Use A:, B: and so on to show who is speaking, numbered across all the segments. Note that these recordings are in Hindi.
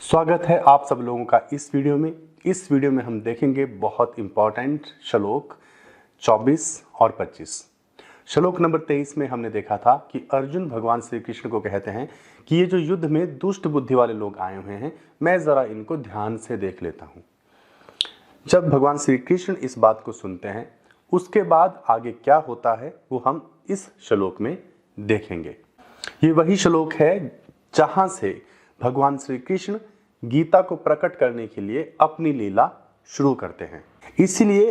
A: स्वागत है आप सब लोगों का इस वीडियो में। इस वीडियो में हम देखेंगे बहुत इंपॉर्टेंट श्लोक 24 और 25। श्लोक नंबर 23 में हमने देखा था कि अर्जुन भगवान श्री कृष्ण को कहते हैं कि ये जो युद्ध में दुष्ट बुद्धि वाले लोग आए हुए हैं, मैं जरा इनको ध्यान से देख लेता हूं। जब भगवान श्री कृष्ण इस बात को सुनते हैं, उसके बाद आगे क्या होता है वो हम इस श्लोक में देखेंगे। ये वही श्लोक है जहां से भगवान श्री कृष्ण गीता को प्रकट करने के लिए अपनी लीला शुरू करते हैं। इसीलिए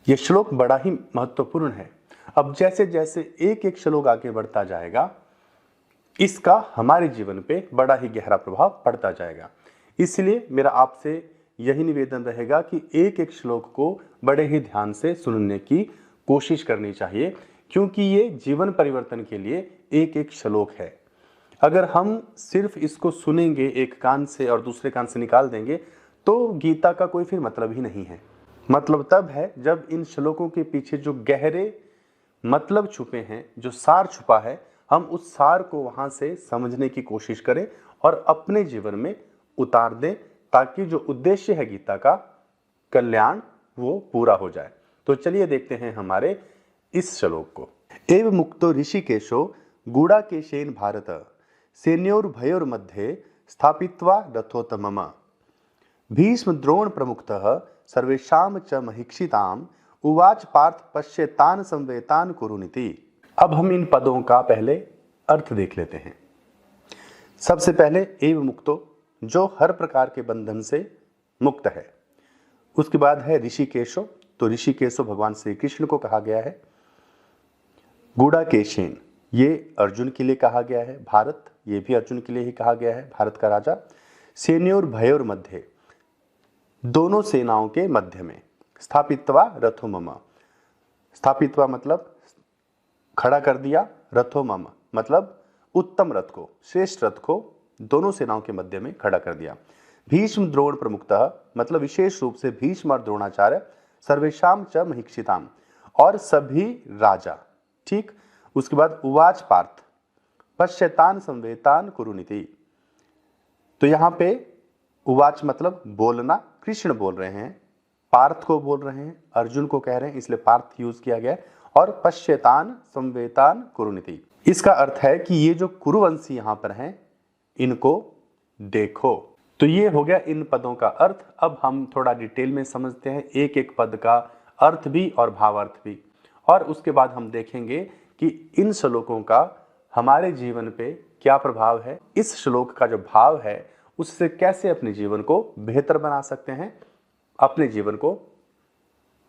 A: यह श्लोक बड़ा ही महत्वपूर्ण है। अब जैसे जैसे एक एक श्लोक आगे बढ़ता जाएगा, इसका हमारे जीवन पे बड़ा ही गहरा प्रभाव पड़ता जाएगा। इसलिए मेरा आपसे यही निवेदन रहेगा कि एक एक श्लोक को बड़े ही ध्यान से सुनने की कोशिश करनी चाहिए, क्योंकि ये जीवन परिवर्तन के लिए एक एक श्लोक है। अगर हम सिर्फ इसको सुनेंगे एक कान से और दूसरे कान से निकाल देंगे तो गीता का कोई फिर मतलब ही नहीं है। मतलब तब है जब इन श्लोकों के पीछे जो गहरे मतलब छुपे हैं, जो सार छुपा है, हम उस सार को वहां से समझने की कोशिश करें और अपने जीवन में उतार दें, ताकि जो उद्देश्य है गीता का कल्याण वो पूरा हो जाए। तो चलिए देखते हैं हमारे इस श्लोक को। एव मुक्तो ऋषिकेशो गूढ़ाकेशेन भारत सैन्योर्भयोर्मध्ये स्थापित्वा रथोत्तमम् भीष्म द्रोण प्रमुखतः सर्वेषां च महिक्षिताम् उवाच पार्थ पश्येतान् संवेतान् कुरुनिति। अब हम इन पदों का पहले अर्थ देख लेते हैं। सबसे पहले एव मुक्तो, जो हर प्रकार के बंधन से मुक्त है। उसके बाद है ऋषिकेशो, तो ऋषिकेशो भगवान श्री कृष्ण को कहा गया है। गूढ़ाकेशेन, ये अर्जुन के लिए कहा गया है। भारत, ये भी अर्जुन के लिए ही कहा गया है, भारत का राजा। सैन्योर भयोर मध्य, दोनों सेनाओं के मध्य में। स्थापित्वा रथो मम, स्थापित्वा मतलब खड़ा कर दिया, रथो मम मतलब उत्तम रथ को, श्रेष्ठ रथ को दोनों सेनाओं के मध्य में खड़ा कर दिया। भीष्म द्रोण प्रमुखतः मतलब विशेष रूप से भीष्म और द्रोणाचार्य, सर्वेषां च महिक्षिताम और सभी राजा। ठीक, उसके बाद उवाच पार्थ पश्येतान् संवेतान् कुरुनिति। तो यहां पे उवाच मतलब बोलना, कृष्ण बोल रहे हैं, पार्थ को बोल रहे हैं, अर्जुन को कह रहे हैं, इसलिए पार्थ यूज किया गया। और पश्येतान् संवेतान् कुरुनिति, इसका अर्थ है कि ये जो कुरुवंशी यहां पर हैं, इनको देखो। तो ये हो गया इन पदों का अर्थ। अब हम थोड़ा डिटेल में समझते हैं एक एक पद का अर्थ भी और भावार्थ भी, और उसके बाद हम देखेंगे कि इन श्लोकों का हमारे जीवन पे क्या प्रभाव है, इस श्लोक का जो भाव है उससे कैसे अपने जीवन को बेहतर बना सकते हैं, अपने जीवन को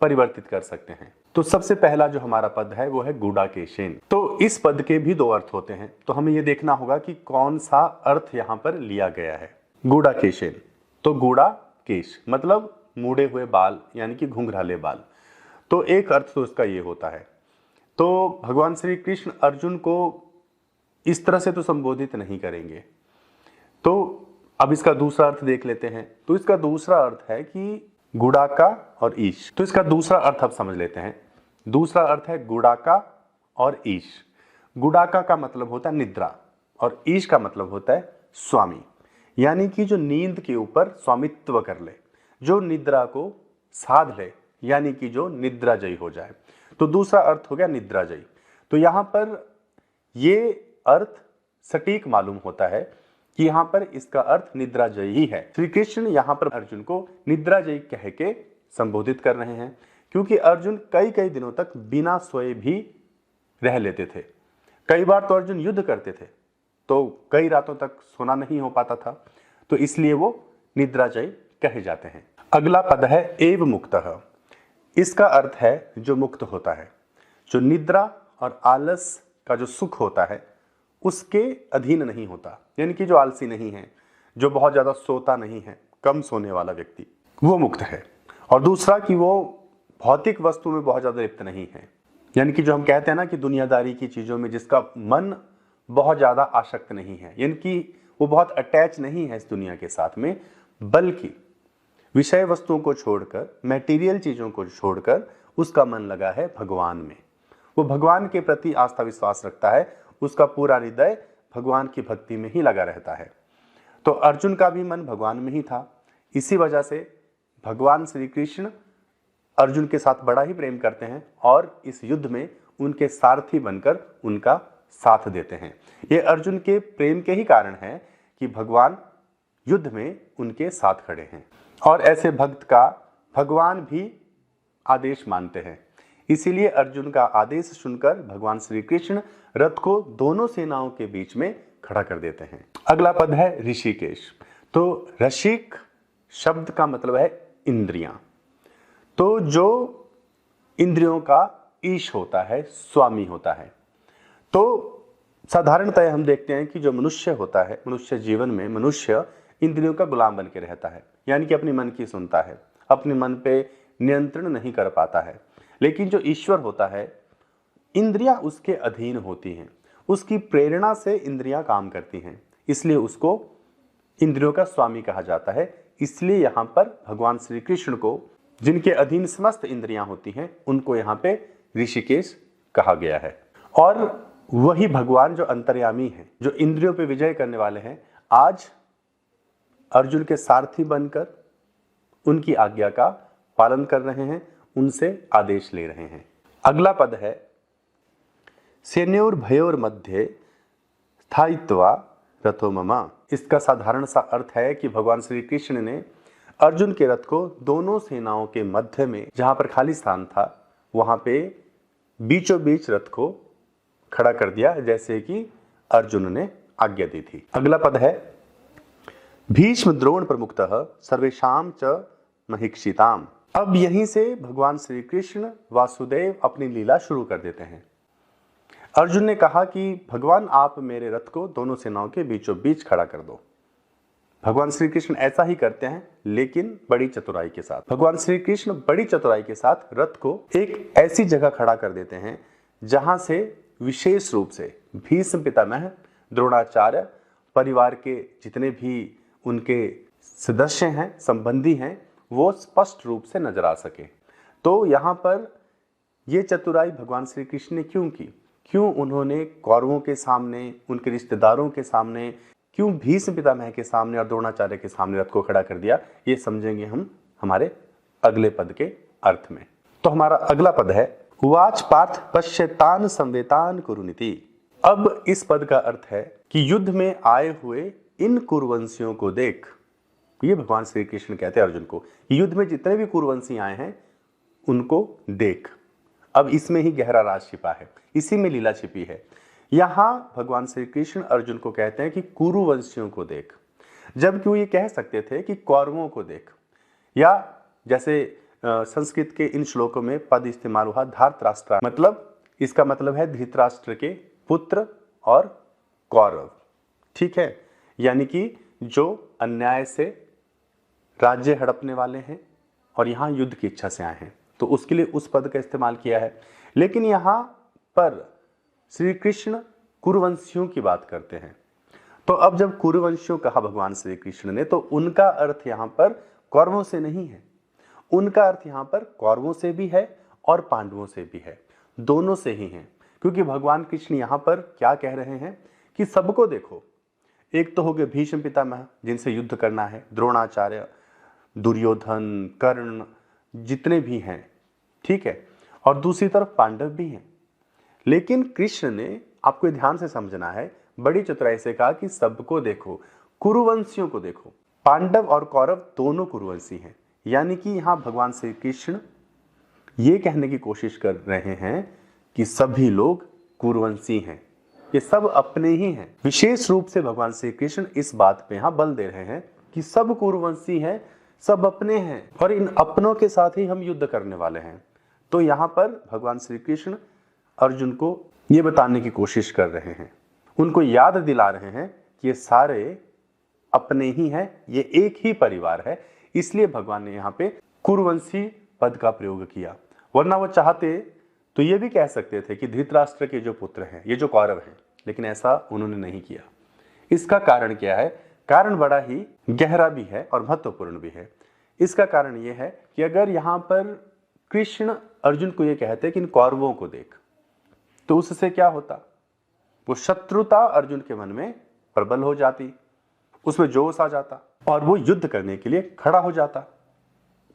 A: परिवर्तित कर सकते हैं। तो सबसे पहला जो हमारा पद है वो है गूढ़ाकेशेन। तो इस पद के भी दो अर्थ होते हैं, तो हमें यह देखना होगा कि कौन सा अर्थ यहां पर लिया गया है। गूढ़ाकेशेन, तो गूढ़ा केश मतलब मुड़े हुए बाल, यानी कि घुंघराले बाल। तो एक अर्थ तो इसका ये होता है। तो भगवान श्री कृष्ण अर्जुन को इस तरह से तो संबोधित नहीं करेंगे। तो अब इसका दूसरा अर्थ देख लेते हैं। तो इसका दूसरा अर्थ है कि गुड़ाका और ईश। तो इसका दूसरा अर्थ अब समझ लेते हैं। दूसरा अर्थ है गुड़ाका और ईश। गुड़ाका का मतलब होता है निद्रा और ईश का मतलब होता है स्वामी, यानी कि जो नींद के ऊपर स्वामित्व कर ले, जो निद्रा को साध ले, यानी कि जो निद्राजयी हो जाए। तो दूसरा अर्थ हो गया निद्राजयी। तो यहां पर ये अर्थ सटीक मालूम होता है कि यहां पर इसका अर्थ निद्राजयी ही है। श्री कृष्ण यहां पर अर्जुन को निद्राजयी कह के संबोधित कर रहे हैं, क्योंकि अर्जुन कई कई दिनों तक बिना सोए भी रह लेते थे। कई बार तो अर्जुन युद्ध करते थे तो कई रातों तक सोना नहीं हो पाता था, तो इसलिए वो निद्राजयी कहे जाते हैं। अगला पद है एव मुक्तः। इसका अर्थ है जो मुक्त होता है, जो निद्रा और आलस का जो सुख होता है उसके अधीन नहीं होता, यानी कि जो आलसी नहीं है, जो बहुत ज्यादा सोता नहीं है, कम सोने वाला व्यक्ति, वो मुक्त है। और दूसरा कि वो भौतिक वस्तु में बहुत ज्यादा लिप्त नहीं है, यानी कि जो हम कहते हैं ना कि दुनियादारी की चीजों में जिसका मन बहुत ज्यादा आसक्त नहीं है, यानी कि वो बहुत अटैच नहीं है इस दुनिया के साथ में, बल्कि विषय वस्तुओं को छोड़कर, मैटीरियल चीजों को छोड़कर उसका मन लगा है भगवान में। वो भगवान के प्रति आस्था विश्वास रखता है, उसका पूरा हृदय भगवान की भक्ति में ही लगा रहता है। तो अर्जुन का भी मन भगवान में ही था। इसी वजह से भगवान श्री कृष्ण अर्जुन के साथ बड़ा ही प्रेम करते हैं और इस युद्ध में उनके सारथी बनकर उनका साथ देते हैं। ये अर्जुन के प्रेम के ही कारण है कि भगवान युद्ध में उनके साथ खड़े हैं और ऐसे भक्त का भगवान भी आदेश मानते हैं। इसीलिए अर्जुन का आदेश सुनकर भगवान श्री कृष्ण रथ को दोनों सेनाओं के बीच में खड़ा कर देते हैं। अगला पद है ऋषिकेश। तो ऋषिक शब्द का मतलब है इंद्रियां। तो जो इंद्रियों का ईश होता है, स्वामी होता है। तो साधारणतः हम देखते हैं कि जो मनुष्य होता है, मनुष्य जीवन में मनुष्य इंद्रियों का गुलाम बन के रहता है, यानी कि अपने मन की सुनता है, अपने मन पे नियंत्रण नहीं कर पाता है। लेकिन जो ईश्वर होता है, इंद्रियां उसके अधीन होती हैं, उसकी प्रेरणा से इंद्रियां काम करती हैं, इसलिए उसको इंद्रियों का स्वामी कहा जाता है। इसलिए यहाँ पर भगवान श्री कृष्ण को, जिनके अधीन समस्त इंद्रियां होती हैं, उनको यहाँ पे ऋषिकेश कहा गया है। और वही भगवान जो अंतर्यामी हैं, जो इंद्रियों पे विजय करने वाले हैं, आज अर्जुन के सारथी बनकर उनकी आज्ञा का पालन कर रहे हैं, उनसे आदेश ले रहे हैं। अगला पद है सेनयोर भयोर मध्य स्थायित्वा रथो मम। इसका साधारण सा अर्थ है कि भगवान श्री कृष्ण ने अर्जुन के रथ को दोनों सेनाओं के मध्य में, जहां पर खाली स्थान था, वहां पे बीचों बीच रथ को खड़ा कर दिया, जैसे कि अर्जुन ने आज्ञा दी थी। अगला पद है भीष्म द्रोण प्रमुखतः सर्वेषां च महिक्षिताम। अब यहीं से भगवान श्री कृष्ण वासुदेव अपनी लीला शुरू कर देते हैं। अर्जुन ने कहा कि भगवान आप मेरे रथ को दोनों सेनाओं के बीचों बीच खड़ा कर दो। भगवान श्री कृष्ण ऐसा ही करते हैं, लेकिन बड़ी चतुराई के साथ। भगवान श्री कृष्ण बड़ी चतुराई के साथ रथ को एक ऐसी जगह खड़ा कर देते हैं जहां से विशेष रूप से भीष्म पितामह, द्रोणाचार्य, परिवार के जितने भी उनके सदस्य हैं, संबंधी हैं, वो स्पष्ट रूप से नजर आ सके। तो यहाँ पर ये चतुराई भगवान श्री कृष्ण ने क्यों की? क्यों उन्होंने कौरवों के सामने, उनके रिश्तेदारों के सामने, क्यों भीष्म पितामह के सामने और द्रोणाचार्य के सामने रथ को खड़ा कर दिया? ये समझेंगे हम हमारे अगले पद के अर्थ में। तो हमारा अगला पद है उवाच पार्थ पश्यतान संवेतान कुरुनीति। अब इस पद का अर्थ है कि युद्ध में आए हुए इन कुरुवंशियों को देख। ये भगवान श्री कृष्ण कहते हैं अर्जुन को, युद्ध में जितने भी कुरुवंशी आए हैं उनको देख। अब इसमें ही गहरा राज छिपा है, इसी में लीला छिपी है। यहां भगवान श्री कृष्ण अर्जुन को कहते हैं कि कुरुवंशियों को देख, जबकि वो ये कह सकते थे कि कौरवों को देख, या जैसे संस्कृत के इन श्लोकों में पद इस्तेमाल हुआ धार्तराष्ट्र, मतलब इसका मतलब है धृतराष्ट्र के पुत्र और कौरव। ठीक है, यानी कि जो अन्याय से राज्य हड़पने वाले हैं और यहाँ युद्ध की इच्छा से आए हैं, तो उसके लिए उस पद का इस्तेमाल किया है। लेकिन यहाँ पर श्री कृष्ण कुरुवंशियों की बात करते हैं। तो अब जब कुरुवंशियों कहा भगवान श्री कृष्ण ने, तो उनका अर्थ यहाँ पर कौरवों से नहीं है, उनका अर्थ यहाँ पर कौरवों से भी है और पांडवों से भी है, दोनों से ही है। क्योंकि भगवान कृष्ण यहाँ पर क्या कह रहे हैं कि सबको देखो। एक तो हो गए भीष्म पितामह जिनसे युद्ध करना है, द्रोणाचार्य, दुर्योधन, कर्ण, जितने भी हैं, ठीक है, और दूसरी तरफ पांडव भी हैं। लेकिन कृष्ण ने, आपको ध्यान से समझना है, बड़ी चतुराई से कहा कि सबको देखो, कुरुवंशियों को देखो। पांडव और कौरव दोनों कुरुवंशी हैं, यानी कि यहां भगवान श्री कृष्ण ये कहने की कोशिश कर रहे हैं कि सभी लोग कुरुवंशी हैं, ये सब अपने ही हैं। विशेष रूप से भगवान श्री कृष्ण इस बात पे यहां बल दे रहे हैं कि सब कुरुवंशी हैं, सब अपने हैं, और इन अपनों के साथ ही हम युद्ध करने वाले हैं। तो यहां पर भगवान श्री कृष्ण अर्जुन को ये बताने की कोशिश कर रहे हैं, उनको याद दिला रहे हैं कि ये सारे अपने ही हैं, ये एक ही परिवार है। इसलिए भगवान ने यहाँ पे कुरुवंशी पद का प्रयोग किया। वरना वो चाहते तो ये भी कह सकते थे कि धृतराष्ट्र के जो पुत्र हैं, ये जो कौरव हैं, लेकिन ऐसा उन्होंने नहीं किया। इसका कारण क्या है? कारण बड़ा ही गहरा भी है और महत्वपूर्ण भी है। इसका कारण यह है कि अगर यहाँ पर कृष्ण अर्जुन को ये कहते कि इन कौरवों को देख, तो उससे क्या होता? वो शत्रुता अर्जुन के मन में प्रबल हो जाती, उसमें जोश आ जाता और वो युद्ध करने के लिए खड़ा हो जाता,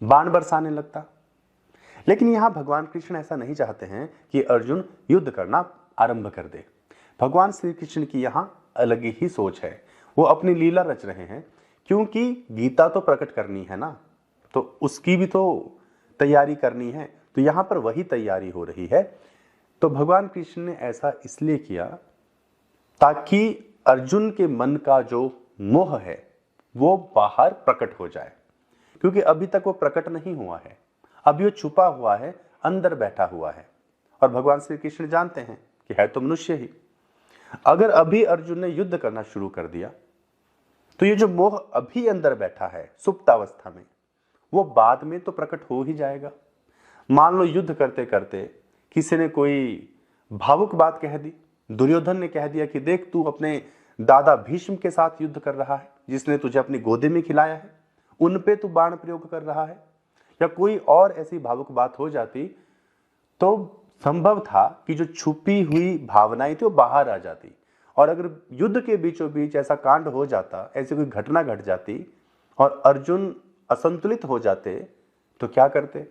A: बाण बरसाने लगता। लेकिन यहां भगवान कृष्ण ऐसा नहीं चाहते हैं कि अर्जुन युद्ध करना आरंभ कर दे। भगवान श्री कृष्ण की यहां अलग ही सोच है। वो अपनी लीला रच रहे हैं, क्योंकि गीता तो प्रकट करनी है ना, तो उसकी भी तो तैयारी करनी है। तो यहां पर वही तैयारी हो रही है। तो भगवान कृष्ण ने ऐसा इसलिए किया ताकि अर्जुन के मन का जो मोह है वो बाहर प्रकट हो जाए, क्योंकि अभी तक वो प्रकट नहीं हुआ है, अभी वो छुपा हुआ है, अंदर बैठा हुआ है। और भगवान श्री कृष्ण जानते हैं कि है तो मनुष्य ही। अगर अभी अर्जुन ने युद्ध करना शुरू कर दिया तो ये जो मोह अभी अंदर बैठा है सुप्तावस्था में, वो बाद में तो प्रकट हो ही जाएगा। मान लो युद्ध करते करते किसी ने कोई भावुक बात कह दी, दुर्योधन ने कह दिया कि देख तू अपने दादा भीष्म के साथ युद्ध कर रहा है, जिसने तुझे अपनी गोदी में खिलाया है, उन पे तू बाण प्रयोग कर रहा है, या कोई और ऐसी भावुक बात हो जाती तो संभव था कि जो छुपी हुई भावनाएं थी वो बाहर आ जाती। और अगर युद्ध के बीचों बीच ऐसा कांड हो जाता, ऐसी कोई घटना घट जाती और अर्जुन असंतुलित हो जाते तो क्या करते?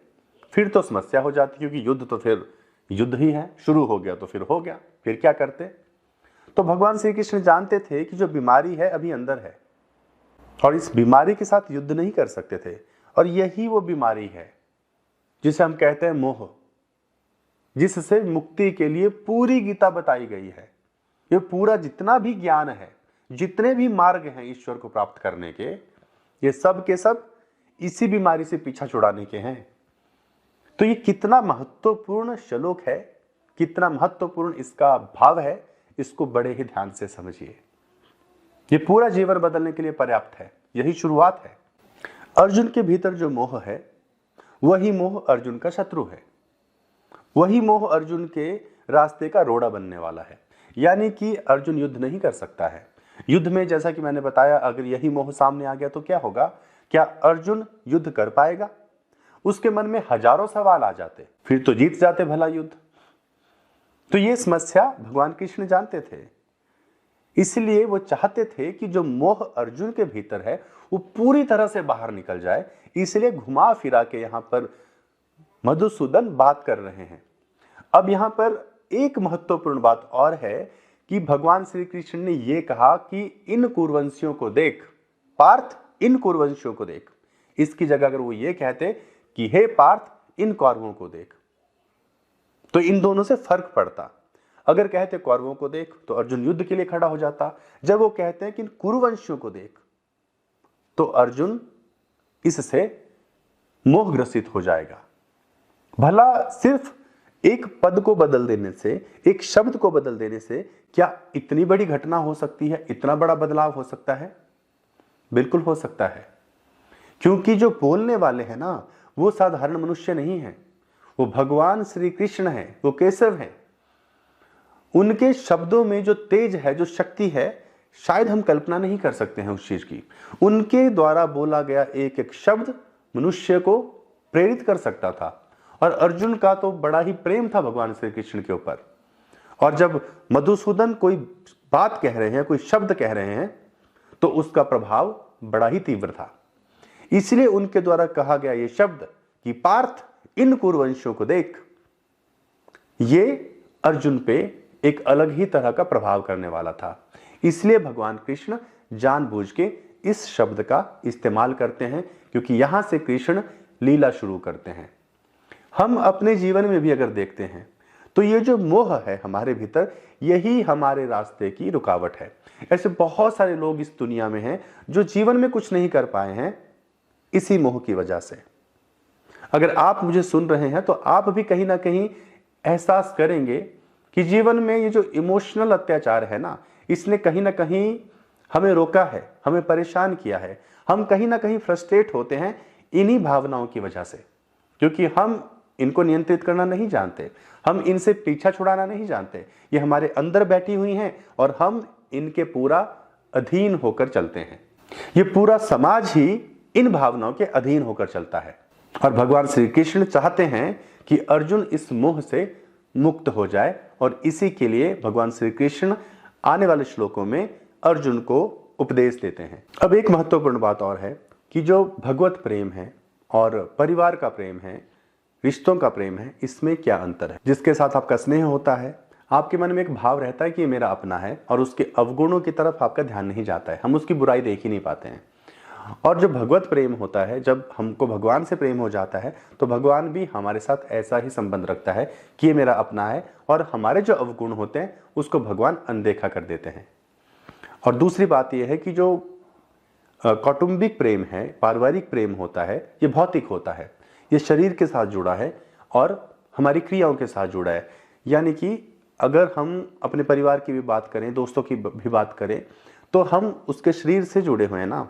A: फिर तो समस्या हो जाती, क्योंकि युद्ध तो फिर युद्ध ही है, शुरू हो गया तो फिर हो गया, फिर क्या करते? तो भगवान श्री कृष्ण जानते थे कि जो बीमारी है अभी अंदर है और इस बीमारी के साथ युद्ध नहीं कर सकते थे। और यही वो बीमारी है जिसे हम कहते हैं मोह, जिससे मुक्ति के लिए पूरी गीता बताई गई है। ये पूरा जितना भी ज्ञान है, जितने भी मार्ग हैं ईश्वर को प्राप्त करने के, ये सब के सब इसी बीमारी से पीछा छुड़ाने के हैं। तो ये कितना महत्वपूर्ण श्लोक है, कितना महत्वपूर्ण इसका भाव है, इसको बड़े ही ध्यान से समझिए। ये पूरा जीवन बदलने के लिए पर्याप्त है, यही शुरुआत है। अर्जुन के भीतर जो मोह है, वही मोह अर्जुन का शत्रु है, वही मोह अर्जुन के रास्ते का रोड़ा बनने वाला है। यानी कि अर्जुन युद्ध नहीं कर सकता है। युद्ध में जैसा कि मैंने बताया, अगर यही मोह सामने आ गया तो क्या होगा? क्या अर्जुन युद्ध कर पाएगा? उसके मन में हजारों सवाल आ जाते, फिर तो जीत जाते भला युद्ध। तो ये समस्या भगवान कृष्ण जानते थे, इसलिए वो चाहते थे कि जो मोह अर्जुन के भीतर है वो पूरी तरह से बाहर निकल जाए। इसलिए घुमा फिरा के यहां पर मधुसूदन बात कर रहे हैं। अब यहां पर एक महत्वपूर्ण बात और है कि भगवान श्री कृष्ण ने यह कहा कि इन कुरुवंशियों को देख, पार्थ इन कुरुवंशियों को देख। इसकी जगह अगर वो ये कहते कि हे पार्थ इन कौरवों को देख, तो इन दोनों से फर्क पड़ता। अगर कहते कौरवों को देख तो अर्जुन युद्ध के लिए खड़ा हो जाता। जब वो कहते हैं कि इन कुरुवंशियों को देख तो अर्जुन इससे मोहग्रसित हो जाएगा। भला सिर्फ एक पद को बदल देने से, एक शब्द को बदल देने से क्या इतनी बड़ी घटना हो सकती है? इतना बड़ा बदलाव हो सकता है? बिल्कुल हो सकता है, क्योंकि जो बोलने वाले हैं ना, वो साधारण मनुष्य नहीं है, वो भगवान श्री कृष्ण है, वो केशव है। उनके शब्दों में जो तेज है, जो शक्ति है, शायद हम कल्पना नहीं कर सकते हैं उस चीज की। उनके द्वारा बोला गया एक एक शब्द मनुष्य को प्रेरित कर सकता था। और अर्जुन का तो बड़ा ही प्रेम था भगवान श्री कृष्ण के ऊपर। और जब मधुसूदन कोई बात कह रहे हैं, कोई शब्द कह रहे हैं, तो उसका प्रभाव बड़ा ही तीव्र था। इसलिए उनके द्वारा कहा गया ये शब्द कि पार्थ इन कुरुवंशियों को देख, ये अर्जुन पे एक अलग ही तरह का प्रभाव करने वाला था। इसलिए भगवान कृष्ण जानबूझ के इस शब्द का इस्तेमाल करते हैं, क्योंकि यहां से कृष्ण लीला शुरू करते हैं। हम अपने जीवन में भी अगर देखते हैं तो ये जो मोह है हमारे भीतर, यही हमारे रास्ते की रुकावट है। ऐसे बहुत सारे लोग इस दुनिया में हैं जो जीवन में कुछ नहीं कर पाए हैं इसी मोह की वजह से। अगर आप मुझे सुन रहे हैं तो आप भी कहीं ना कहीं एहसास करेंगे कि जीवन में ये जो इमोशनल अत्याचार है ना, इसने कहीं ना कहीं हमें रोका है, हमें परेशान किया है। हम कहीं ना कहीं फ्रस्ट्रेट होते हैं इन्हीं भावनाओं की वजह से, क्योंकि हम इनको नियंत्रित करना नहीं जानते, हम इनसे पीछा छुड़ाना नहीं जानते। ये हमारे अंदर बैठी हुई हैं और हम इनके पूरा अधीन होकर चलते हैं। ये पूरा समाज ही इन भावनाओं के अधीन होकर चलता है। और भगवान श्री कृष्ण चाहते हैं कि अर्जुन इस मोह से मुक्त हो जाए, और इसी के लिए भगवान श्री कृष्ण आने वाले श्लोकों में अर्जुन को उपदेश देते हैं। अब एक महत्वपूर्ण बात और है कि जो भगवत प्रेम है और परिवार का प्रेम है, रिश्तों का प्रेम है, इसमें क्या अंतर है। जिसके साथ आपका स्नेह होता है, आपके मन में एक भाव रहता है कि ये मेरा अपना है और उसके अवगुणों की तरफ आपका ध्यान नहीं जाता है, हम उसकी बुराई देख ही नहीं पाते हैं। और जो भगवत प्रेम होता है, जब हमको भगवान से प्रेम हो जाता है तो भगवान भी हमारे साथ ऐसा ही संबंध रखता है कि ये मेरा अपना है, और हमारे जो अवगुण होते हैं उसको भगवान अनदेखा कर देते हैं। और दूसरी बात यह है कि जो कौटुंबिक प्रेम है, पारिवारिक प्रेम होता है, ये भौतिक होता है, ये शरीर के साथ जुड़ा है और हमारी क्रियाओं के साथ जुड़ा है। यानी कि अगर हम अपने परिवार की भी बात करें, दोस्तों की भी बात करें, तो हम उसके शरीर से जुड़े हुए हैं ना,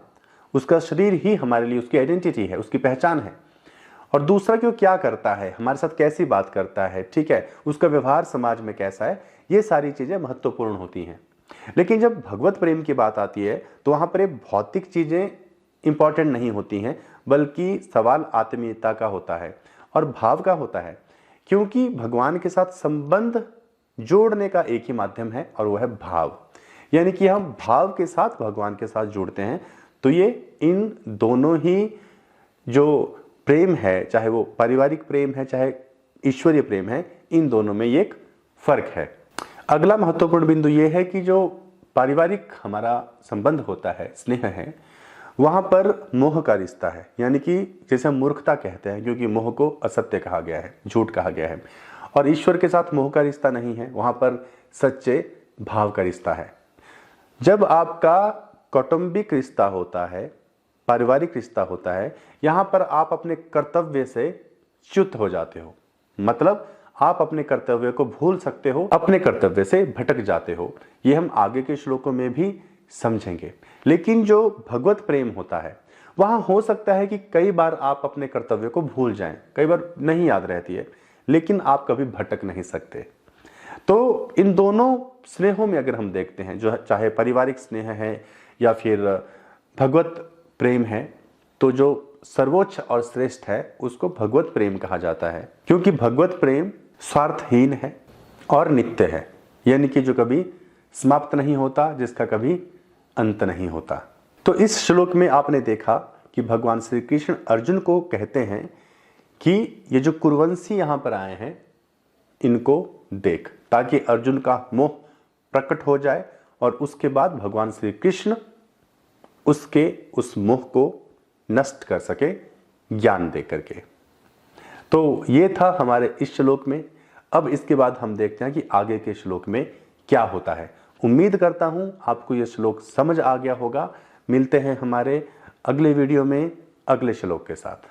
A: उसका शरीर ही हमारे लिए उसकी आइडेंटिटी है, उसकी पहचान है। और दूसरा क्यों क्या करता है, हमारे साथ कैसी बात करता है, ठीक है, उसका व्यवहार समाज में कैसा है, ये सारी चीजें महत्वपूर्ण होती हैं। लेकिन जब भगवत प्रेम की बात आती है तो वहां पर भौतिक चीजें इंपॉर्टेंट नहीं होती हैं, बल्कि सवाल आत्मीयता का होता है और भाव का होता है। क्योंकि भगवान के साथ संबंध जोड़ने का एक ही माध्यम है और वह है भाव। यानी कि हम भाव के साथ भगवान के साथ जुड़ते हैं। तो ये इन दोनों ही जो प्रेम है, चाहे वो पारिवारिक प्रेम है चाहे ईश्वरीय प्रेम है, इन दोनों में एक फर्क है। अगला महत्वपूर्ण बिंदु ये है कि जो पारिवारिक हमारा संबंध होता है, स्नेह है, वहां पर मोह का रिश्ता है। यानी कि जैसे हम मूर्खता कहते हैं, क्योंकि मोह को असत्य कहा गया है, झूठ कहा गया है। और ईश्वर के साथ मोह का रिश्ता नहीं है, वहां पर सच्चे भाव का रिश्ता है। जब आपका कौटुंबिक रिश्ता होता है, पारिवारिक रिश्ता होता है, यहां पर आप अपने कर्तव्य से च्युत हो जाते हो। मतलब आप अपने कर्तव्य को भूल सकते हो, अपने कर्तव्य से भटक जाते हो। ये हम आगे के श्लोकों में भी समझेंगे। लेकिन जो भगवत प्रेम होता है, वहां हो सकता है कि कई बार आप अपने कर्तव्य को भूल जाएं, कई बार नहीं याद रहती है, लेकिन आप कभी भटक नहीं सकते। तो इन दोनों स्नेहों में अगर हम देखते हैं, जो चाहे पारिवारिक स्नेह है या फिर भगवत प्रेम है, तो जो सर्वोच्च और श्रेष्ठ है उसको भगवत प्रेम कहा जाता है। क्योंकि भगवत प्रेम स्वार्थहीन है और नित्य है, यानी कि जो कभी समाप्त नहीं होता, जिसका कभी अंत नहीं होता। तो इस श्लोक में आपने देखा कि भगवान श्री कृष्ण अर्जुन को कहते हैं कि ये जो कुरुवंशी यहां पर आए हैं, इनको देख, ताकि अर्जुन का मोह प्रकट हो जाए और उसके बाद भगवान श्री कृष्ण उसके उस मोह को नष्ट कर सके ज्ञान दे करके। तो ये था हमारे इस श्लोक में। अब इसके बाद हम देखते हैं कि आगे के श्लोक में क्या होता है। उम्मीद करता हूं आपको ये श्लोक समझ आ गया होगा। मिलते हैं हमारे अगले वीडियो में अगले श्लोक के साथ।